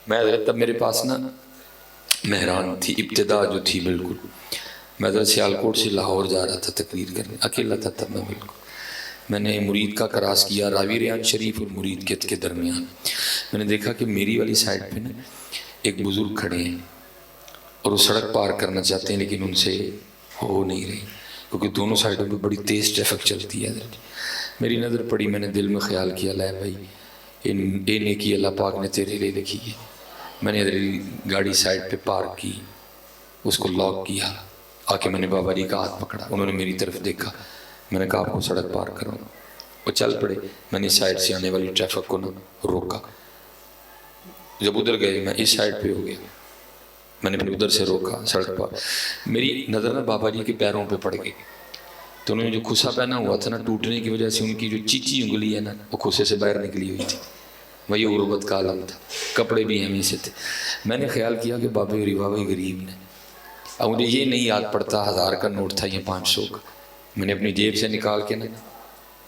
میں حضرت تب میرے پاس نا مہران تھی، ابتدا جو تھی بالکل. میں حضرت سیالکوٹ سے لاہور جا رہا تھا تقریر کرنے، اکیلا تھا تب میں بالکل. میں نے مرید کا کراس کیا راوی ریان شریف اور مرید کے درمیان. میں نے دیکھا کہ میری والی سائڈ پہ نا ایک بزرگ کھڑے ہیں اور وہ سڑک پار کرنا چاہتے ہیں لیکن ان سے ہو نہیں رہی کیونکہ دونوں سائڈوں پہ بڑی تیز ٹریفک چلتی ہے. میری نظر پڑی، میں نے دل میں خیال کیا لے بھائی یہ نیکی اللہ پاک نے تیرے لیے لکھی ہے. میں نے گاڑی سائڈ پہ پارک کی، اس کو لاک کیا، آ کے میں نے بابا جی کا ہاتھ پکڑا. انہوں نے میری طرف دیکھا، میں نے کہا آپ کو سڑک پار کرو. وہ چل پڑے. میں نے اس سائڈ سے آنے والی ٹریفک کو روکا. جب ادھر گئے میں اس سائڈ پہ ہو گیا، میں نے پھر ادھر سے روکا سڑک پر. میری نظر نا بابا جی کے پیروں پہ پڑ گئی تو انہوں نے جو کھوسا پہنا ہوا تھا نا، ٹوٹنے کی وجہ سے ان کی جو چیچی انگلی ہے نا وہ کھوسے سے باہر نکلی ہوئی تھی. وہی غربت کا عالم تھا، کپڑے بھی ہمیں سے تھے. میں نے خیال کیا کہ بابا ریوا بھائی غریب نے. اب مجھے یہ نہیں یاد پڑتا 1000 کا نوٹ تھا یا 500 کا. میں نے اپنی جیب سے نکال کے نا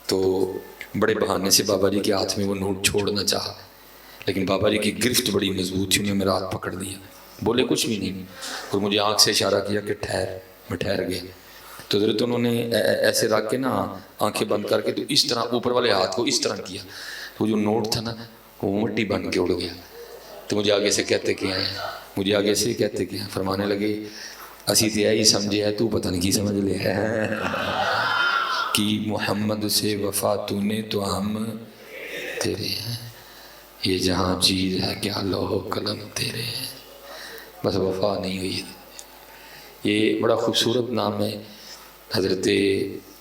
تو بڑے بہانے سے بابا جی کے ہاتھ میں وہ نوٹ چھوڑنا چاہا، لیکن بابا جی کی گرفت بڑی مضبوط تھی. انہوں نے میرا ہاتھ پکڑ دیا، بولے کچھ بھی نہیں اور مجھے آنکھ سے اشارہ کیا کہ ٹھہر. میں ٹھہر گیا تو حضرت انہوں نے ایسے رکھ کے نا آنکھیں بند کر کے تو اس طرح اوپر والے ہاتھ کو اس طرح کیا. وہ جو نوٹ تھا نا وہ مٹی بن کے اڑ گیا. تو مجھے آگے سے کہتے کیا ہے، مجھے آگے سے کہتے کیا فرمانے لگے اسی تے ہی سمجھے ہے تو پتہ نہیں کی سمجھ لے کہ محمد سے وفا تو نے تو ہم تیرے ہیں. یہ جہاں چیز ہے کیا لوح و قلم تیرے ہیں، بس وفا نہیں ہوئی. یہ بڑا خوبصورت نام ہے حضرت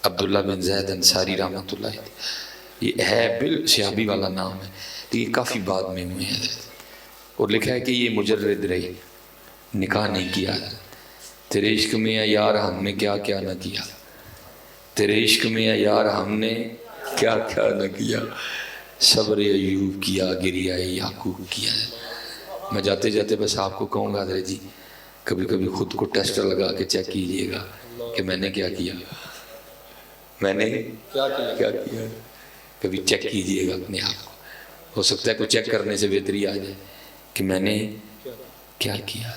عبداللہ بن زید انصاری رحمۃ اللہ. یہ ہے صحابی والا نام ہے، یہ کافی بعد میں ہوئے ہیں. اور لکھا ہے کہ یہ مجرد رہی، نکاح نہیں کیا. تیرے عشق میں یا یار ہم نے کیا کیا نہ کیا، تیرے عشق میں یا یار ہم نے کیا کیا نہ کیا. صبر ایوب کیا، گریہ یعقوب کیا. میں جاتے جاتے بس آپ کو کہوں گا حضرت جی کبھی کبھی خود کو ٹیسٹر لگا کے چیک کیجئے گا کہ میں نے کیا کیا، میں نے کیا کیا. کبھی چیک کیجئے گا اپنے آپ کو. ہو سکتا ہے کوئی چیک کرنے سے بہتری آ جائے کہ میں نے کیا کیا.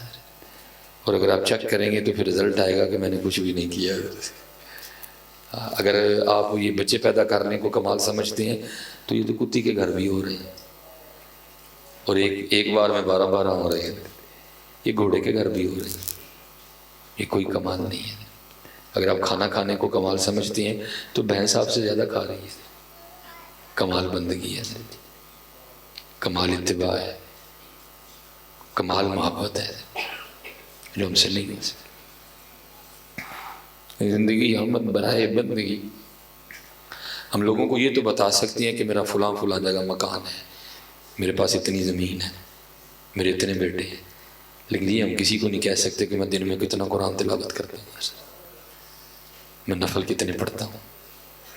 اور اگر آپ چیک کریں گے تو پھر رزلٹ آئے گا کہ میں نے کچھ بھی نہیں کیا. اگر آپ یہ بچے پیدا کرنے کو کمال سمجھتے ہیں تو یہ تو کتی کے گھر بھی ہو رہے ہیں اور ایک بار میں 12 ہو رہے ہیں. یہ گھوڑے کے گھر بھی ہو رہے ہیں. یہ کوئی کمال نہیں ہے. اگر آپ کھانا کھانے کو کمال سمجھتے ہیں تو بھینس آپ سے زیادہ کھا رہی ہے. کمال بندگی ہے، کمال اتباع ہے، کمال محبت ہے جو ہم سے نہیں ہو سکتی. زندگی احمد برائے بندگی. ہم لوگوں کو یہ تو بتا سکتے ہیں کہ میرا فلاں فلاں جگہ مکان ہے، میرے پاس اتنی زمین ہے، میرے اتنے بیٹے ہیں، لیکن یہ ہم کسی کو نہیں کہہ سکتے کہ میں دن میں کتنا قرآن تلاوت کرتا ہوں، میں نفل کتنے پڑھتا ہوں،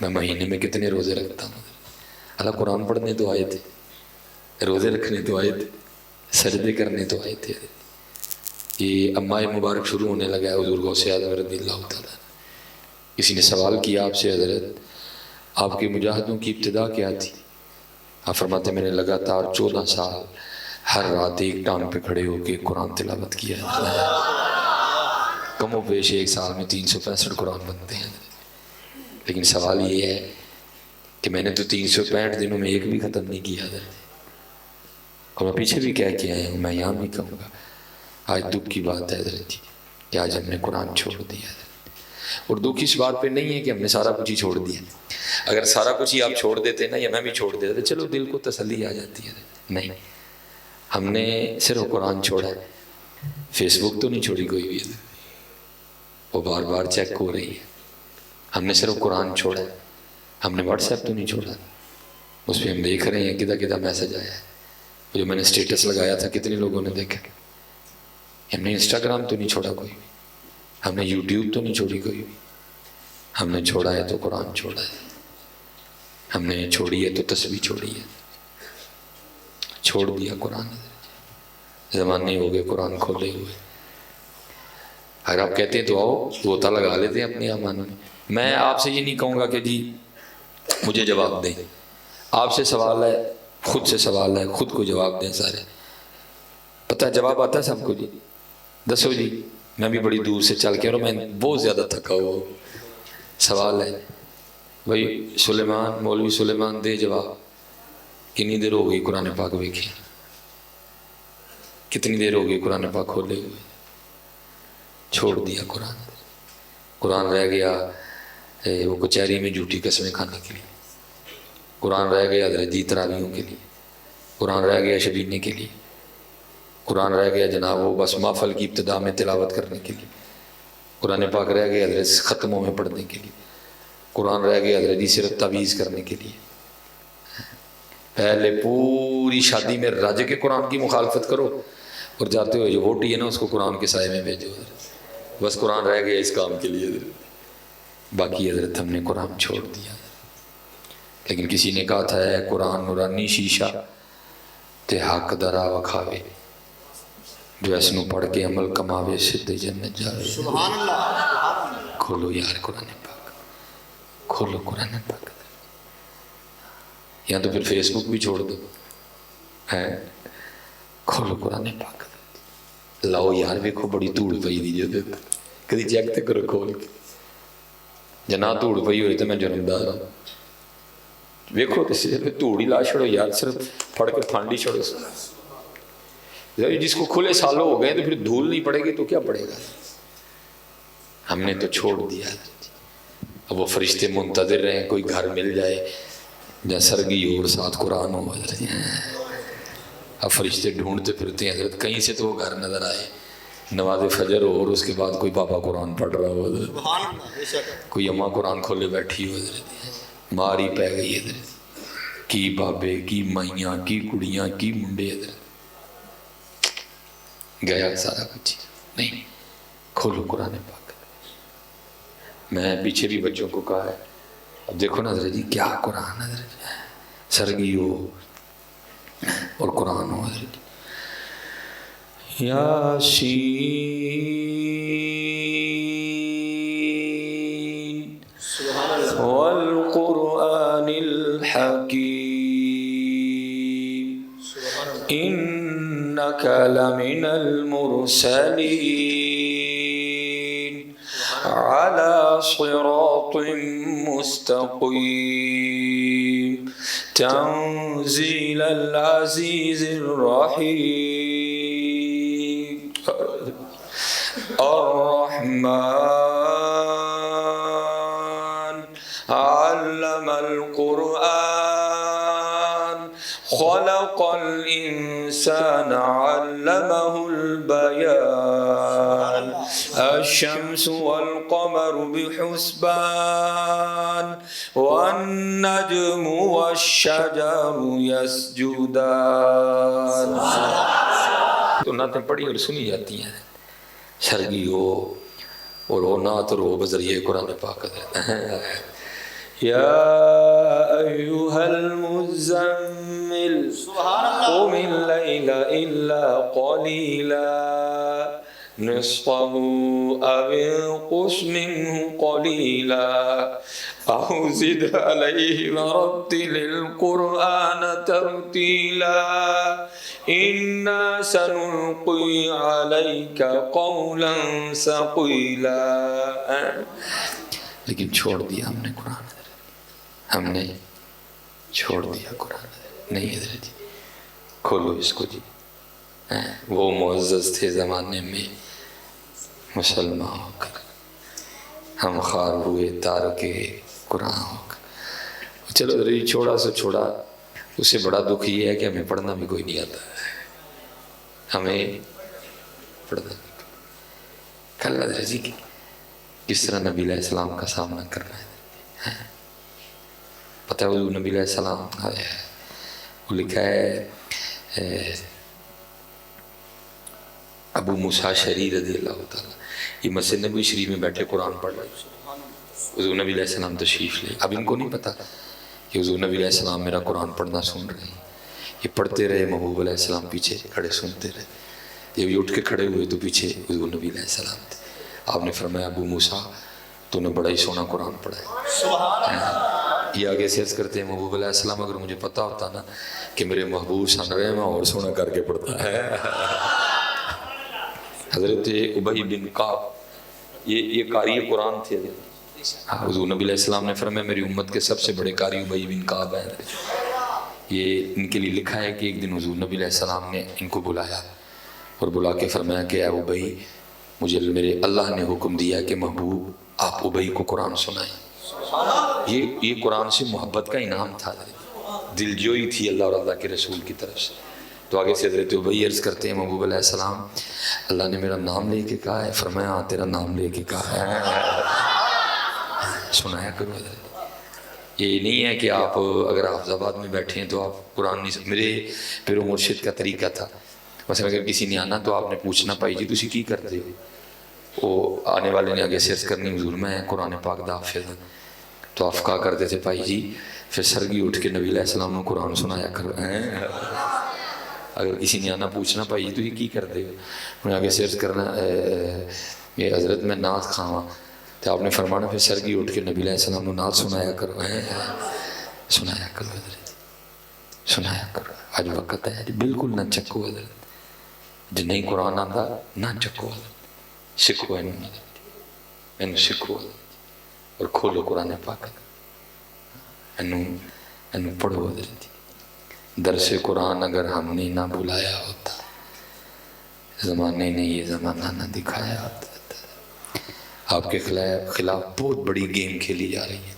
میں مہینے میں کتنے روزے رکھتا ہوں. اللہ قرآن پڑھنے تو آئے تھے، روزے رکھنے تو آئے تھے، سجدے کرنے تو آئے تھے. یہ اماء مبارک شروع ہونے لگا ہے حضور غوث اعظم رضی اللہ تعالیٰ. کسی نے سوال کیا آپ سے حضرت آپ کے مجاہدوں کی ابتدا کیا تھی؟ آپ فرماتے میں نے لگاتار 14 سال ہر رات ایک ٹانگ پہ کھڑے ہو کے قرآن تلاوت کیا ہے. کم و بیش ایک سال میں 365 قرآن بنتے ہیں. لیکن سوال یہ ہے کہ میں نے تو 365 دنوں میں ایک بھی ختم نہیں کیا ہے. اور میں پیچھے بھی کہہ کے آیا ہوں، میں یہاں بھی کہوں گا آج دکھ کی بات ہے حضرت جی کہ آج ہم نے قرآن چھوڑ دیا ہے. اور دکھ اس بات پہ نہیں ہے کہ ہم نے سارا کچھ ہی چھوڑ دیا. اگر سارا کچھ ہی آپ چھوڑ دیتے نا یا میں بھی چھوڑ دیتا چلو دل کو تسلی آ جاتی ہے. نہیں، ہم نے صرف قرآن چھوڑا ہے. فیس بک تو نہیں چھوڑی کوئی بھی، وہ بار بار چیک ہو رہی ہے. ہم نے صرف قرآن چھوڑا ہے. ہم نے واٹس ایپ تو نہیں چھوڑا، اس پہ ہم دیکھ رہے ہیں کدھر کدھر میسج آیا ہے. جو میں نے اسٹیٹس لگایا تھا کتنے لوگوں نے دیکھا. ہم نے انسٹاگرام تو نہیں چھوڑا کوئی، ہم نے یوٹیوب تو نہیں چھوڑی کوئی. ہم نے چھوڑا ہے تو قرآن چھوڑا ہے. ہم نے چھوڑی ہے تو تسبیح چھوڑی ہے. چھوڑ دیا قرآن. زمانے ہو گئے قرآن کھولے ہوئے. اگر آپ کہتے ہیں تو آؤ غوطہ لگا لیتے ہیں اپنے ایمان میں. میں آپ سے یہ نہیں کہوں گا کہ جی مجھے جواب دیں. آپ سے سوال ہے، خود سے سوال ہے، خود کو جواب دیں سارے. پتہ ہے جواب آتا ہے سب کو جی؟ دسو جی. میں بھی بڑی دور سے چل کے اور میں بہت زیادہ تھکا ہوا. سوال ہے بھائی سلیمان، مولوی سلیمان دے جواب. کنی دیر ہو گئی قرآن پاک ویکھی؟ کتنی دیر ہو گئی قرآن پاک کھولے ہوئے؟ چھوڑ دیا قرآن. قرآن رہ گیا وہ کچہری میں جھوٹی قسمیں کھانے کے لیے. قرآن رہ گیا حضرت جی تراویحوں کے لیے. قرآن رہ گیا شبینے کے لیے. قرآن رہ گیا جناب وہ بس محفل کی ابتدا میں تلاوت کرنے کے لیے. قرآن پاک رہ گیا حضرت ختموں میں پڑھنے کے لیے. قرآن رہ گیا حضرت جی صرف تعویذ کرنے کے لیے. پہلے پوری شادی میں راجے کے قرآن کی مخالفت کرو اور جاتے ہوئے جو ووٹی ہے نا اس کو قرآن کے سائے میں بھیجو. بس قرآن رہ گیا اس کام کے لیے. باقی حضرت ہم نے قرآن چھوڑ دیا. لیکن کسی نے کہا تھا ہے قرآن نورانی شیشہ تے حق درا وکھاوے، جو ایسنو پڑھ کے عمل کماوے سدھے جنت جاوے. سبحان اللہ. کھولو یار قرآن پاک، کھولو قرآن پاک. یا تو پھر فیس بک بھی چھوڑ دو. کھولو قرآن پاک. لاؤ یار ویکھو بڑی دھوڑ پئی دی جو کدی چیک تے کرو کھول کے. جنا دھوڑ پئی ہوئی تو میں جرمدار ہوں. ویکھو تو صرف دھوڑ ہی لا چھڑو یار، صرف پھڑ کے پھانڈ ہی چھڑو. جس کو کھلے سالوں ہو گئے تو پھر دھول نہیں پڑے گی تو کیا پڑے گا. ہم نے تو چھوڑ دیا. اب وہ فرشتے منتظر رہیں کوئی گھر مل جائے جہاں سرگی اور ساتھ قرآن ہو. اب فرشتے ڈھونڈتے پھرتے ہیں حضرت کہیں سے تو وہ گھر نظر آئے نماز فجر ہو اور اس کے بعد کوئی بابا قرآن پڑھ رہا ہو حضرت، کوئی اماں قرآن کھولے بیٹھی ہو حضرت. ماری پہ گئی حضرت، کی بابے کی مائیاں کی کڑیاں کی منڈے حضرت. گیا سارا کچھ نہیں. کھولو قرآن پاک. میں پیچھے بھی بچوں کو کہا ہے اب دیکھو نا حضرت جی کیا قرآن حضرت، سرگی ہو اور قرآن ہو حضرت. یاسین والقرآن الحکیم انک لمن المرسلین علی صراط مستقیم تنزیل العزیز الرحیم الرحمن علم القرآن خلق الإنسان علمه البيان الشمس والقمر بحسبان والنجم والشجر يسجدان. تو نعتیں پڑھی اور سنی جاتی ہیں سرگی ہو اور وہ نعت رو بذریعہ قرآن پاک. یا ایوہا المزمل قم اللیل الا قلیلا نصفه او انقص منه قلیلا او زد علیہ ورتل القرآن ترتیلا انا سنلقی علیک قولا ثقیلا. لیکن چھوڑ دیا ہم نے قرآن، ہم نے چھوڑ دیا قرآن. نہیں حضرت جی کھولو اس کو جی. وہ معزز تھے زمانے میں مسلمان ہو کر، ہم خوار ہوئے تارکے قرآن ہو کر. چلو حضرت جی چھوڑا سو چھوڑا. اس سے بڑا دکھ یہ ہے کہ ہمیں پڑھنا بھی کوئی نہیں آتا ہے. ہمیں پڑھنا نہیں. کل حضرت جی کس طرح نبی علیہ السلام کا سامنا کرنا ہے. پتہ ہے حضور نبی علیہ السلام آیا ہے، وہ لکھا ہے ابو موسیٰ شری رضی اللہ تعالیٰ یہ مسجد نبوی شریف میں بیٹھے قرآن پڑھ رہے. حضور نبی علیہ السلام تشریف لے. اب ان کو نہیں پتا کہ حضور نبی علیہ السلام میرا قرآن پڑھنا سن رہے ہیں. یہ پڑھتے رہے، محبوب علیہ السلام پیچھے کھڑے سنتے رہے. جب یہ اٹھ کے کھڑے ہوئے تو پیچھے حضور نبی علیہ السلام تھے. آپ نے فرمایا ابو موسیٰ تو نے بڑا ہی سونا قرآن پڑھا ہے. یہ آگے سے عرض کرتے ہیں محبوب علیہ السلام اگر مجھے پتا ہوتا نا کہ میرے محبوب سن رہے ہیں میں اور سونا کر کے پڑھتا ہے. حضرت ابی بن کعب یہ قاری قرآن تھے. حضور نبی علیہ السلام نے فرمایا میری امت کے سب سے بڑے قاری ابی بن کعب ہیں. یہ ان کے لیے لکھا ہے کہ ایک دن حضور نبی علیہ السلام نے ان کو بلایا اور بلا کے فرمایا کہ اے ابی، مجھے میرے اللہ نے حکم دیا کہ محبوب آپ ابی کو قرآن سنائیں. یہ قرآن سے محبت کا انعام تھا، دل جوئی تھی اللہ اور اللہ کے رسول کی طرف سے. تو آگے سے حضرت ابی عرض کرتے ہیں محبوب علیہ السلام اللہ نے میرا نام لے کے کہا ہے. فرمایا ہاں تیرا نام لے کے کہا ہے، سنایا کرو. حضرت یہ نہیں ہے کہ آپ اگر حافظ آباد میں بیٹھے ہیں تو آپ قرآن نہیں. میرے پیر و مرشد کا طریقہ تھا، مثلا اگر کسی نے آنا تو آپ نے پوچھنا پائی جی تسی کی کرتے ہو. وہ آنے والے نے آگے سے عرض کرنی حضور میں قرآن پاک دا حافظ ہوں. تو آپ کہا کرتے تھے پائی جی پھر سرگی اٹھ کے نبی علیہ السلام نے قرآن سنایا کرو. اگر کسی نے آنا پوچھنا پائی جی تسی کی کرتے ہو، انہیں آگے سے عرض کرنا یہ حضرت میں نعت کھاواں، تو آپ نے فرمانا پھر سرگی اٹھ کے نبی علیہ السلام نے نعت سنایا کرو. سنایا کرو حضرت، سنایا کرو. آج وقت ہے بالکل نہ چکو حضرت، جن نہیں قرآن آتا نہ چکو حضرت، سکھو اینو سکھو اور کھولو قرآن پاک، اینو پڑھو حضرت. درس قرآن اگر ہم نے نہ بلایا ہوتا، زمانے نے یہ زمانہ نہ دکھایا ہوتا. آپ کے خلاف بہت بڑی گیم کھیلی جا رہی ہے،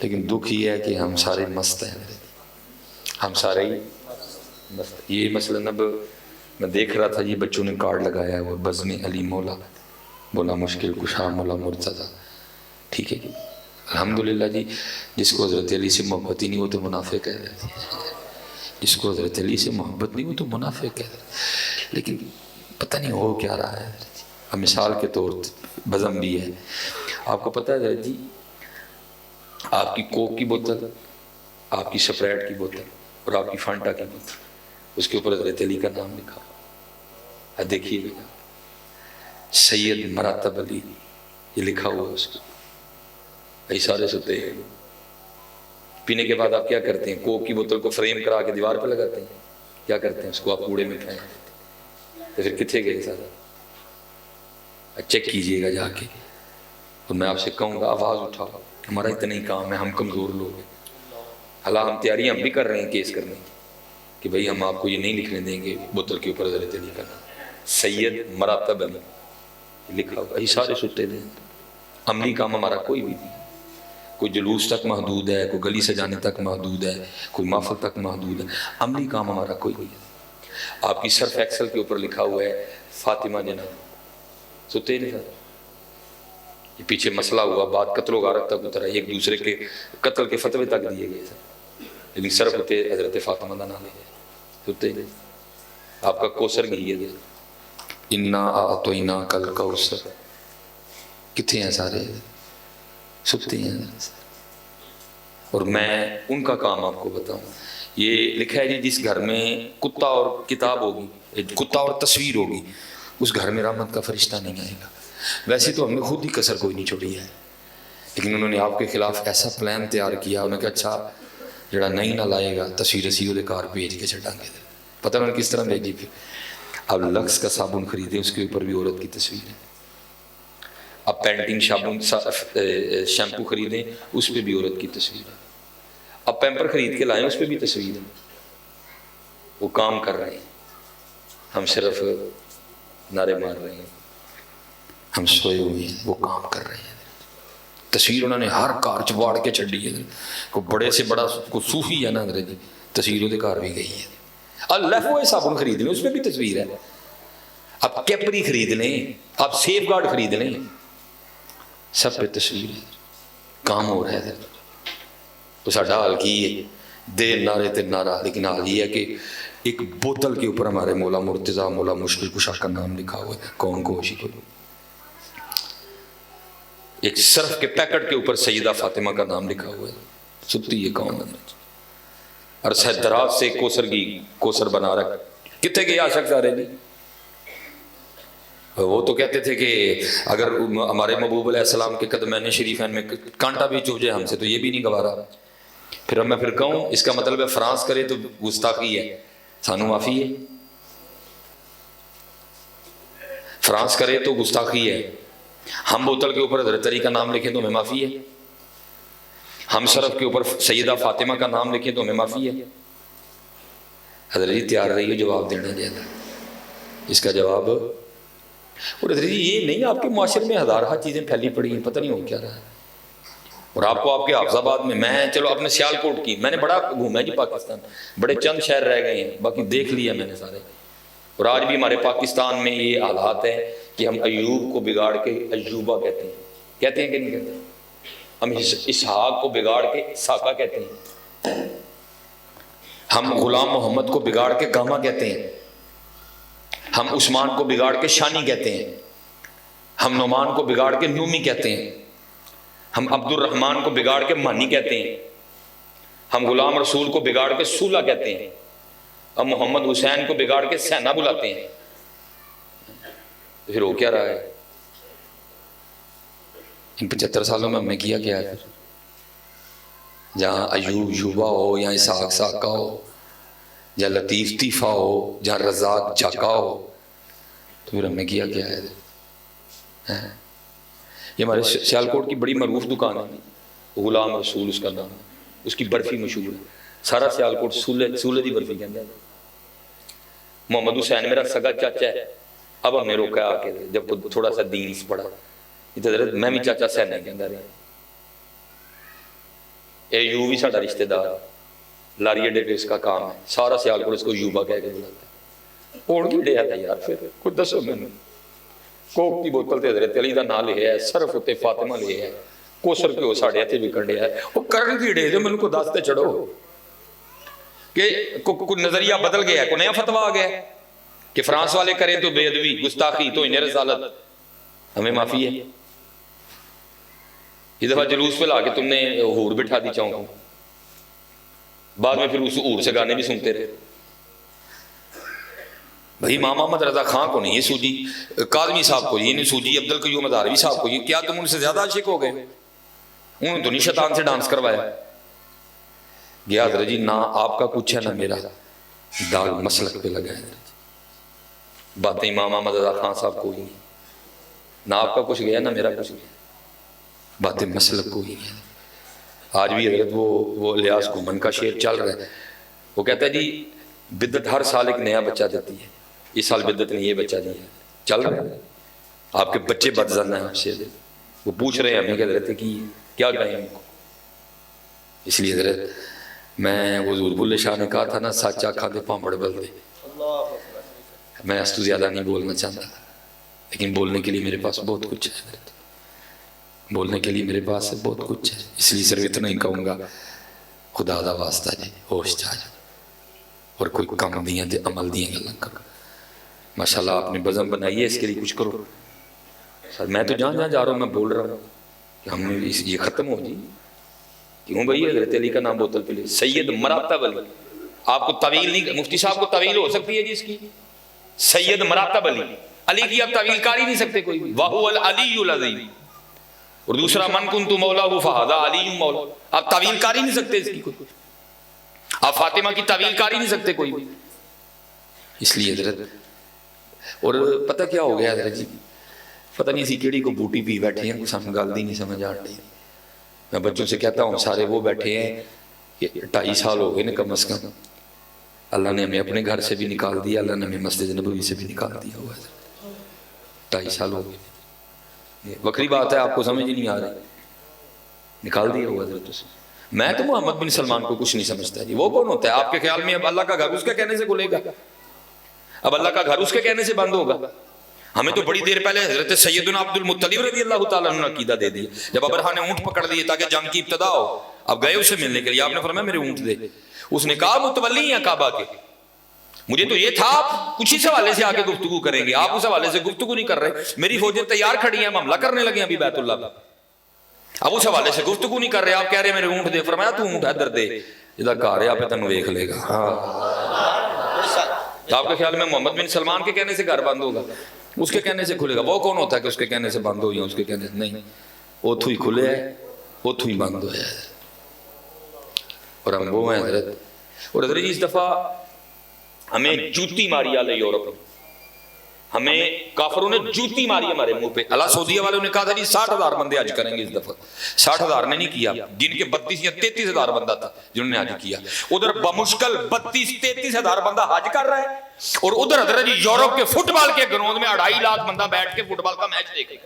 لیکن دکھ یہ ہے کہ ہم سارے مست ہیں، ہم سارے ہی مست. یہ مثلا اب میں دیکھ رہا تھا یہ بچوں نے کارڈ لگایا ہے وہ بزم علی مولا، مولا مشکل کشا مولا مرتضیٰ. ٹھیک ہے جی الحمدللہ جی. جس کو حضرت علی سے محبت ہی نہیں وہ تو منافق ہے، جس کو حضرت علی سے محبت نہیں وہ تو منافق ہے. لیکن پتہ نہیں ہو کیا رہا ہے. اب مثال کے طور بزم بھی ہے. آپ کو پتہ ہے جی آپ کی کوک کی بوتل، آپ کی سپریٹ کی بوتل اور آپ کی فانٹا کی بوتل، اس کے اوپر حضرت علی کا نام لکھا ہوا. دیکھیے گا سید مراتب علی یہ لکھا ہوا اس کو. اشارے سوتے ہیں. پینے کے بعد آپ کیا کرتے ہیں؟ کوک کی بوتل کو فریم کرا کے دیوار پہ لگاتے ہیں. کیا کرتے ہیں؟ اس کو آپ کوڑے میں پھینک دیتے ہیں. تو پھر کتنے گئے سارا؟ چیک کیجئے گا جا کے. اور میں آپ سے کہوں گا آواز اٹھاؤ، ہمارا اتنا ہی کام ہے، ہم کمزور لوگ ہیں. حالانکہ ہم تیاریاں بھی کر رہے ہیں کیس کرنے کی کہ بھئی ہم آپ کو یہ نہیں لکھنے دیں گے بوتل کے اوپر حضرت علی کا نام سید مراتب علی لکھا ہوا. اشارے سوتے دیں. عملی کام ہمارا کوئی بھی نہیں. کوئی جلوس تک محدود ہے، کوئی گلی سجانے تک محدود ہے، کوئی محفل تک محدود ہے. عملی کام ہمارا کوئی نہیں ہے. آپ کی سرف ایکسل کے اوپر لکھا ہوا ہے فاطمہ جناب. سوتے نہیں سر. یہ پیچھے مسئلہ ہوا، بات قتل و غارت تک اترا، ایک دوسرے کے قتل کے فتوے تک دیے گئے سر، لیکن سرف ہوتے حضرت فاطمہ کا نام لے. سوتے نہیں. آپ کا کوثر گھی ہے انا اعطینا کل کوثر. کتنے ہیں سارے؟ سوتے ہیں. اور میں ان کا کام آپ کو بتاؤں. یہ لکھا ہے جی جس گھر میں کتا اور کتاب ہوگی، کتا اور تصویر ہوگی، اس گھر میں رحمت کا فرشتہ نہیں آئے گا. ویسے تو ہم نے خود ہی کسر کوئی نہیں چھوڑی ہے، لیکن انہوں نے آپ کے خلاف ایسا پلان تیار کیا. انہوں نے کہا اچھا جڑا نہیں نہ لائے گا تصویر اسی وہ کار بھیج کے چڑھا گے. پتہ انہوں نے کس طرح بھیجی؟ پھر اب لکس کا صابن خریدے اس کے اوپر بھی عورت کی تصویر ہے. اب پینٹنگ صابن شیمپو خریدیں اس پہ بھی عورت کی تصویر ہے. اب پیمپر خرید کے لائیں اس پہ بھی تصویر ہے. وہ کام کر رہے ہیں، ہم صرف نعرے مار رہے ہیں. ہم سوئے ہوئے ہیں، وہ کام کر رہے ہیں. تصویر انہوں نے ہر کار چواڑ کے چھڑی ہے. کوئی بڑے سے بڑا کوئی صوفی ہے نا حضرت جی، تصویر وہ کار بھی گئی ہے. اللہ وہ صابن خرید لیں اس پہ بھی تصویر ہے. آپ کیپری خرید لیں، آپ سیف گارڈ خرید لیں، سب پہ تصویر ہے. کام ہو رہا ہے. تو ساڈا حال کی ہے دے نعرے تے نعرہ، لیکن حال یہ ہے کہ ایک بوتل کے اوپر ہمارے مولا مرتضیٰ مولا مشکل کشا کا نام لکھا ہوا ہے. کون کو ہوشی کو ایک صرف کے پیکٹ کے اوپر سیدہ فاطمہ کا نام لکھا ہوا ہے. ستی یہ کون ہے؟ عرصہ دراز سے کوثر کی کوثر بنا رکھ. کتنے کے عاشق سارے نہیں. وہ تو کہتے تھے کہ اگر ہمارے محبوب علیہ السلام کے قدمین شریفین میں کانٹا بھی چوب جائے ہم سے تو یہ بھی نہیں گوارا. پھر اب میں پھر کہوں اس کا مطلب ہے فرانس کرے تو گستاخی ہے، سانو معافی ہے. فرانس کرے تو گستاخی ہے، ہم بوتل کے اوپر حضرت علی کا نام لکھیں تو ہمیں معافی ہے، ہم صرف کے اوپر سیدہ فاطمہ کا نام لکھیں تو ہمیں معافی ہے۔ حضرت جی تیار رہیے جواب دینا جائے اس کا جواب۔ اور حضرت جی یہ نہیں، آپ کے معاشرے میں ہزارہ چیزیں پھیلی پڑی ہیں، پتہ نہیں ہو کیا رہا ہے، اور آپ کو آپ کے حافظ آباد میں چلو اپنے سیال کوٹ کی میں نے بڑا گھوما جی پاکستان، بڑے چند شہر رہ گئے ہیں، باقی دیکھ لیا میں نے سارے۔ اور آج بھی ہمارے پاکستان میں یہ حالات ہے کہ ہم ایوب کو بگاڑ کے ایوبہ کہتے ہیں کہ نہیں کہتے ہیں، ہم اسحاق کو بگاڑ کے اسحاقہ کہتے ہیں، ہم غلام محمد کو بگاڑ کے گاما کہتے ہیں، ہم عثمان کو بگاڑ کے شانی کہتے ہیں، ہم نعمان کو بگاڑ کے نومی کہتے ہیں، ہم عبد الرحمن کو بگاڑ کے مانی کہتے ہیں، ہم غلام رسول کو بگاڑ کے سولہ کہتے ہیں، ہم محمد حسین کو بگاڑ کے سینا بلاتے ہیں۔ پھر ہو کیا رہا ہے؟ ان 75 سالوں میں ہم نے کیا کیا ہے؟ جہاں ایوب یوبا ہو، یا اسحاق ساکا ہو، جہاں لطیف طیفہ ہو، جہاں رزاق جاکا ہو، تو پھر ہم نے کیا کیا ہے؟ یہ ہمارے سیالکوٹ کی بڑی معروف دکان ہے، غلام رسول اس کا نام ہے، اس کی برفی مشہور ہے، سارا سیالکوٹ سولے دی برفی کہتے ہیں۔ محمد حسین میرا سگا چاچا ہے، اب ہم نے روکا آ کے جب تھوڑا سا دین پڑا، میں بھی چاچا سین ہے کہتا رہا، اے یو بھی ساڑھا رشتہ دار، لاری اڈے پہ اس کا کام ہے، سارا سیالکوٹ اس کو یوبا کہہ کے بلاتا ہے۔ اوڑ کی ڈے آتا یار، پھر خود دسو میں نے کوک کی بوتل تے حضرت علی دا نام لے ہے، صرف ہوتے فاطمہ لے ہے، کوسر کے ہو ساڑھے ہاتھے بھی کنڈے ہے، وہ کرن کی ڈے دے میں ان کو داستے چڑھو کہ کوئی نظریہ بدل گیا ہے، کوئی نیا فتوہ آ گیا ہے کہ فرانس والے کریں تو بے ادبی گستاخی تو انہیں رسالت، ہمیں معافی ہے۔ یہ دفعہ جلوس پہ لا کے تم نے حور بٹھا دی چاہوں، بعد میں پھر اس حور سے گانے بھی سنتے رہے۔ بھائی امام محمد رضا خان کو نہیں یہ سوجی کاظمی صاحب کو، یہ نہیں سوجی عبد القیوم ادھاروی صاحب کو، یہ کیا تم ان سے زیادہ عاشق ہو گئے؟ انہوں نے تو نہیں شیطان سے ڈانس کروایا گیا حضرت جی، نہ آپ کا کچھ ہے نہ میرا، داغ مسلک پہ لگا ہے۔ باتیں امام محمد رضا خان صاحب کو ہی نہیں، نہ آپ کا کچھ گیا نہ میرا کچھ گیا، باتیں مسلک کو ہی ہیں۔ آج بھی حضرت وہ الیاس گھومن کا شعر چل رہا ہے، وہ کہتا ہے جی بدت ہر سال ایک نیا بچہ دیتی ہے، اس سال بدت نے یہ بچہ دیا، چل رہا ہے۔ آپ کے بچے بدزن ہیں آپ سے، وہ پوچھ رہے ہیں ہمیں کہ حضرت کی کیا کہیں ان کو۔ اس لیے حضرت میں وہ حضور بلے شاہ نے کہا تھا نا، سچا کھا دے پامپڑ بل دے، میں اس تو زیادہ نہیں بولنا چاہتا، لیکن بولنے کے لیے میرے پاس بہت کچھ ہے حضرت، بولنے کے لیے میرے پاس بہت کچھ ہے، اس لیے صرف اتنا ہی کہوں گا، خدا دا واسطہ جی ہوش جا جا، اور کوئی کام دیاں دے عمل دیاں گا کرو۔ ماشاءاللہ آپ نے بزم بنائی ہے، اس کے لیے کچھ کرو۔ سر میں تو جہاں جا رہا ہوں میں بول رہا ہوں کہ ہم نے یہ ختم ہو جی، کیوں بھائی حضرت علی کا نام بوتل پہ لے، سید مراتب علی، آپ کو طویل نہیں، مفتی صاحب کو طویل ہو سکتی ہے جی اس کی، سید مراتب علی، علی کی آپ طویل کر ہی نہیں سکتے کوئی بھی، وَهُوَ الْعَلِيُّ الْعَظِيمُ، اور دوسرا من کنت مولاہ فہذا علی مولا، آپ طویل کر ہی نہیں سکتے اس کی کوئی، آپ فاطمہ کی طویل کر ہی نہیں سکتے کوئی بھی۔ اس لیے حضرت، اور پتہ کیا ہو گیا حضرت جی، پتہ نہیں اسی کیڑی کو بوٹی پی بیٹھے ہیں، سامنے گل دی نہیں سمجھ آ رہی۔ میں بچوں سے کہتا ہوں سارے وہ بیٹھے ہیں کہ 2.5 سال ہو گئے نا کم از کم، اللہ نے ہمیں اپنے گھر سے بھی نکال دیا، اللہ نے ہمیں مسجد نبوی سے بھی نکال دیا ہوا ہے، 2.5 سال ہو گئے، وکری بات ہے آپ کو سمجھ نہیں آ رہی، نکال دیا ہوا حضرت سے۔ میں تو محمد بن سلمان کو کچھ نہیں سمجھتا جی، وہ کون ہوتا ہے آپ کے خیال میں؟ اب اللہ کا گھر اس کے کہنے سے کھلے گا؟ اب اللہ کا گھر اس کے کہنے سے بند ہوگا؟ ہمیں تو بڑی دیر پہلے حضرت سیدنا عبد المطلب رضی اللہ تعالیٰ عنہ نے عقیدہ دے دیا، جب ابرہا نے اونٹ پکڑ لیے تاکہ جنگ کی ابتدا ہو، اب گئے اسے ملنے کے لیے، آپ نے فرمایا میرے اونٹ دے، اس نے کہا متولی ہیں کعبہ کے، مجھے تو یہ تھا آپ کچھ ہی حوالے سے آگے گفتگو کریں گے، آپ اس حوالے سے گفتگو نہیں کر رہے، میری فوجیں تیار کھڑی ہیں، ہم حملہ کرنے لگے ابھی بیت اللہ میں، اب اس حوالے سے گفتگو نہیں کر رہے، آپ کہہ رہے میرے اونٹ دے، فرمایا تو اونٹ ادھر دے، جدا کہا رہے آپ تنو دیکھ لے گا۔ آپ کے خیال میں محمد بن سلمان کے کہنے سے گھر بند ہوگا؟ اس کے کہنے سے کھلے گا؟ وہ کون ہوتا ہے کہ اس کے کہنے سے بند ہو یا اس کے کہنے سے نہیں؟ اوتھو ہی کھلے ہے، اوتھو ہی بند ہو ہے، اور ہم وہ ہیں حضرت۔ اور حضرت جی اس دفعہ ہمیں جوتی ماری آلے یورپ، ہمیں کافروں نے جوتی ماری ہمارے منہ پہ. اللہ سعودیہ والوں نے کہا تھا جی 60,000 بندے حج کریں گے اس دفعہ. 60,000 نے نہیں کیا, گن کے 32 یا 33,000 بندہ تھا جنہوں نے حج کیا. ادھر بمشکل 32-33,000 بندہ حج کر رہا ہے, اور ادھر حضرت جی یورپ کے فٹ بال کے گراؤنڈ میں 2.5 لاکھ بندہ بیٹھ کے فٹ بال کا میچ دیکھ رہے ہیں.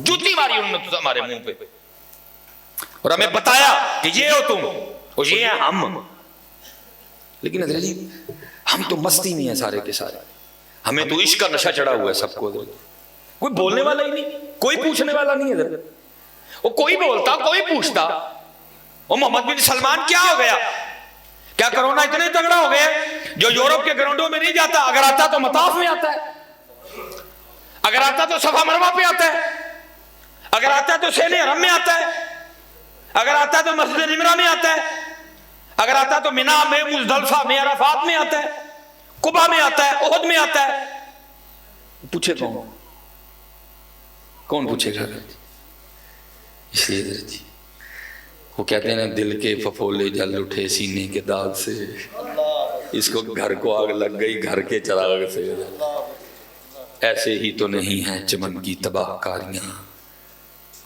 جوتی ماری انہوں نے ہمارے منہ پہ, اور ہمیں بتایا کہ یہ ہو تم اور یہ ہیں ہم. لیکن حضرت جی ہم تو مستی میں ہیں سارے کے سارے, ہمیں تو عشق کا نشہ چڑھا ہوا ہے سب کو. کوئی بولنے والا ہی نہیں, کوئی پوچھنے والا نہیں ہے. وہ کوئی بولتا, کوئی پوچھتا. وہ محمد بن سلمان کیا ہو گیا, کیا کرونا اتنے تگڑا ہو گیا جو یورپ کے گراؤنڈوں میں نہیں جاتا, اگر آتا تو مطاف میں آتا ہے, اگر آتا تو صفا مروہ پہ آتا ہے, اگر آتا تو سیل حرم میں آتا ہے, اگر آتا تو مسجد نمرہ میں آتا ہے, اگر آتا تو منا میں, مزدلفہ میں, عرفات میں آتا ہے, قبا میں آتا ہے, احد میں آتا ہے. پوچھے کون پوچھے گا؟ اس لیے حضرت جی وہ کہتے ہیں نا, دل کے پھپھولے جل اٹھے سینے کے داغ سے, اس کو گھر کو آگ لگ گئی گھر کے چراغ سے. ایسے ہی تو نہیں ہیں چمن کی تباہ کاریاں,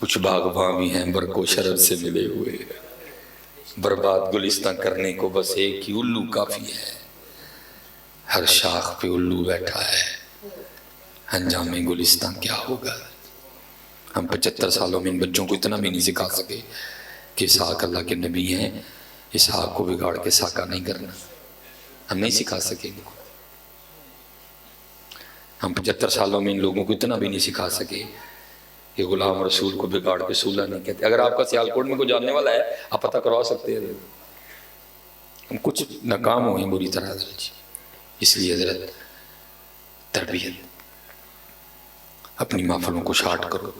کچھ باغباں بھی ہیں برق و شرر سے ملے ہوئے. برباد گلستان کرنے کو بس ایک ہی الو کافی ہے, ہر شاخ پہ الو بیٹھا ہے, انجام گلستان کیا ہوگا. ہم 75 سالوں میں ان بچوں کو اتنا بھی نہیں سکھا سکے کہ اسحاق اللہ کے نبی ہیں, اسحاق کو بگاڑ کے ساکا نہیں کرنا. ہم نہیں سکھا سکے ان کو. ہم 75 سالوں میں ان لوگوں کو اتنا بھی نہیں سکھا سکے کہ غلام رسول کو بگاڑ کے سولہ نہیں کہتے. اگر آپ کا سیالکوٹ میں کوئی جاننے والا ہے آپ پتہ کروا سکتے ہیں. ہم کچھ ناکام ہوئے بری طرح حضرت جی. اس لیے حضرت تربیت, اپنی محفلوں کو شارٹ کرو,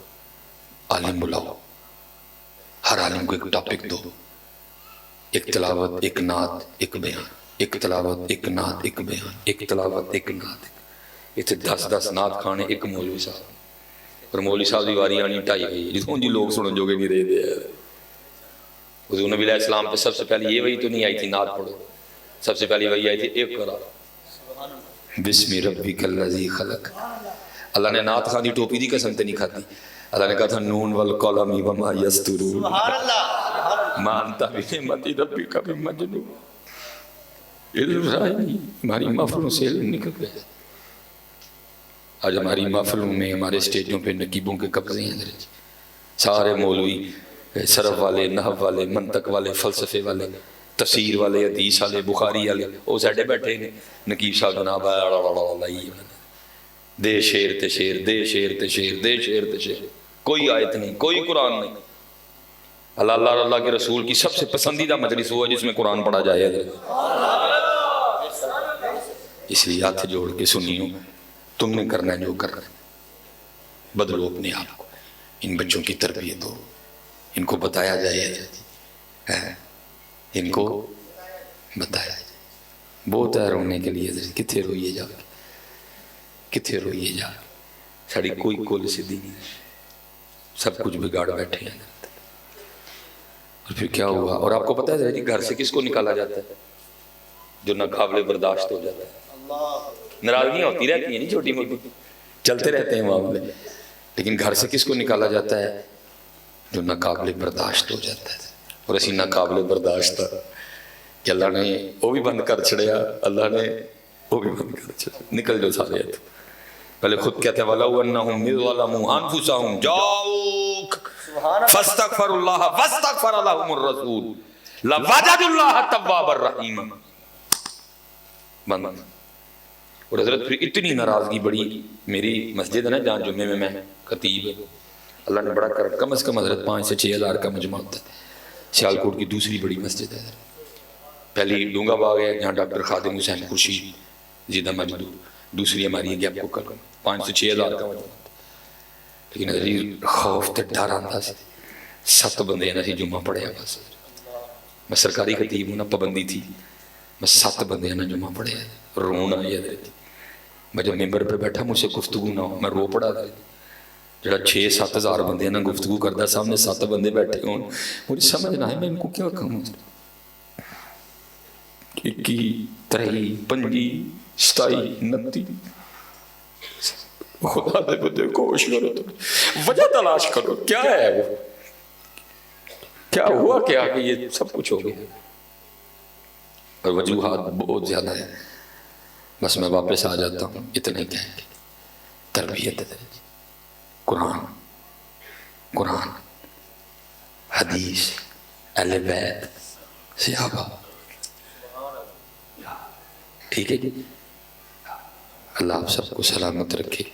عالم بلاؤ, ہر عالم کو ایک ٹاپک دو, ایک تلاوت, ایک نعت, ایک بیان, ایک تلاوت, ایک نعت, ایک بیان, ایک تلاوت, ایک نعت. اتنے 10 نعت کھانے ایک مولوی صاحب, اور مولوی صاحب دی واری آنی 2.5 جتوں جی لوگ سنن جو گے نہیں رہے دے. حضور نبی علیہ السلام پہ سب سے پہلے یہ وحی تو نہیں آئی تھی نعت پڑھو, سب سے پہلی وحی آئی تھی اقرا بسم ربک الذی خلق. اللہ نے نعت خان دی ٹوپی دی قسم تے نہیں کھاتی. اللہ نے کہا تھا نون والقلم وما یسطرون ما انت بنعمت ربک بمجنون. علم رائے ہماری محفلوں سے علم نکل گیا. آج ہماری محفلوں میں, ہمارے اسٹیجوں پہ نقیبوں کے قبضے ہیں. سارے مولوی صرف والے, نحو والے, منطق والے, فلسفے والے, تفسیر والے, حدیث والے, بخاری والے, وہ ساڈے بیٹھے ہیں. نقیب صاحب جناب دے شیر تے شیر, دے شیر تے شیر, دے شیر تے شیر, کوئی آیت نہیں, کوئی قرآن نہیں. اللہ اللہ اللہ کے رسول کی سب سے پسندیدہ مجلس ہوا جس میں قرآن پڑھا جائے. اس لیے ہاتھ جوڑ کے سنیو, تم نے کرنا ہے جو کرنا ہے, بدلو اپنے آپ کو. ان بچوں کی تربیت ہو, ان کو بتایا جائے, ان کو بتایا جائے. بہت ہے رونے کے لیے, کتنے روئیے جا کے, کتنے روئیے جا کے. ساڑی کوئی کول سیدھی نہیں, سب کچھ بگاڑ بیٹھے ہیں. اور پھر کیا ہوا, اور آپ کو پتہ ہے کہ گھر سے کس کو نکالا جاتا ہے؟ جو ناقابل برداشت ہو جاتا ہے. ناراضگیاں ہوتی رہتی ہیں نہیں چھوٹی موٹی, چلتے رہتے ہیں معاملے, لیکن گھر سے کس کو نکالا جاتا ہے؟ جو ناقابل برداشت ہو جاتا ہے. اور اسی ناقابل برداشت تھا کہ اللہ نے وہ بھی بند کر چھڑیا, اللہ نے وہ بھی بند کر چھڑیا. نکل جو سارے تو پہلے خود کہتے ہیں وَلَوْ أَنَّهُمْ إِذْ ظَلَمُوا أَنفُسَهُمْ جَاءُوكَ فَاسْتَغْفَرُوا اللَّهَ وَاسْتَغْفَرَ لَهُمُ الرَّسُولُ لَوَجَدُوا اللَّهَ تَوَّابًا رَحِيمًا. بند. اور حضرت پھر اتنی ناراضگی بڑی. میری مسجد ہے نا جہاں جمعے میں خطیب ہے, اللہ نے بڑا کر, کم از کم حضرت 5 سے 6 ہزار کا مجمع ہوتا ہے. سیالکوٹ کی دوسری بڑی مسجد ہے. پہلی ڈونگا باغ ہے جہاں ڈاکٹر خادم حسین خورشید زیدہ مجدور, دوسری ہماری ہے گیپ کو کر 5 سے 6 ہزار کا مجمع. لیکن حضرت خوف تے ڈر آتا سی. 7 بندے نا سی جمعہ پڑھیا بس. میں سرکاری خطیب ہوں نا, پابندی تھی, میں 7 بندے نا جمعہ پڑھیا. رونا آئی حضرت. میں جب ممبر پہ بیٹھا مجھ سے گفتگو نہ ہو, میں رو پڑا تھا. جڑا 6-7 ہزار بندے نا گفتگو کرتا, سامنے 7 بندے بیٹھے ہوں, مجھے سمجھ نہ آئے میں ان کو کیا کہوں. 21, 23, 25, 27, 29 خدا نے بدے کوش کرو، تو وجہ تلاش کرو، کیا ہے وہ، کیا ہوا کیا کہ یہ سب کچھ ہو گیا؟ اور وجوہات بہت زیادہ ہے، بس میں واپس آ جاتا ہوں اتنے کہیں گے، تربیت قرآن، قرآن، حدیث، اہل بیت، صحابہ، ٹھیک ہے جی؟ اللہ آپ سب کو سلامت رکھے۔